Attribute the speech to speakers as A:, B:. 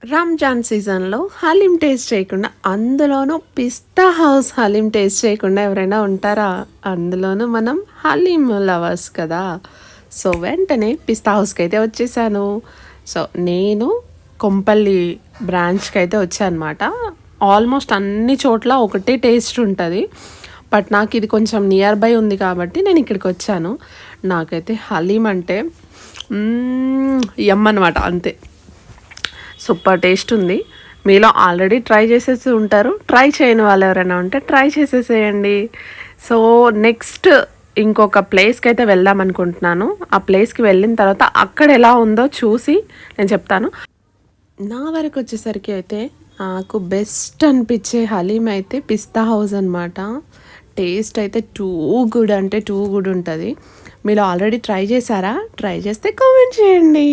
A: రంజాన్ సీజన్‌లో హలీం టేస్ట్ చేయకుండా, అందులోనూ పిస్తా హౌస్ హలీం టేస్ట్ చేయకుండా ఎవరైనా ఉంటారా? అందులోనూ మనం హలీం లవర్స్ కదా! సో, వెంటనే పిస్తా హౌస్‌కైతే వచ్చేసాను. సో, నేను కొంపల్లి బ్రాంచ్‌కైతే వచ్చా అనమాట. ఆల్మోస్ట్ అన్ని చోట్ల ఒకటే టేస్ట్ ఉంటది. బట్ నాకిది కొంచెం నియర్ బై ఉంది కాబట్టి నేను ఇక్కడికొచ్చాను. నాకైతే హలీం అంటే యమ్ అనమాట అంతే. సూపర్ టేస్ట్ ఉంది. మీలో ఆల్రెడీ ట్రై చేసేసి ఉంటారు. ట్రై చేయని వాళ్ళు ఎవరైనా ఉంటే ట్రై చేసేసేయండి. సో, నెక్స్ట్ ఇంకొక ప్లేస్‌కైతే వెళ్దాం అనుకుంటున్నాను. ఆ ప్లేస్‌కి వెళ్ళిన తర్వాత అక్కడ ఎలా ఉందో చూసి నేను చెప్తాను. నా వరకొచ్చేసరికి అయితే నాకు బెస్ట్ అనిపించే హలీం అయితే పిస్తా హౌస్ అనమాట. టేస్ట్ అయితే టూ గుడ్ అంటే టూ గుడ్ ఉంటది. మీరు ఆల్రెడీ ట్రై చేశారా? ట్రై చేస్తే కామెంట్ చేయండి.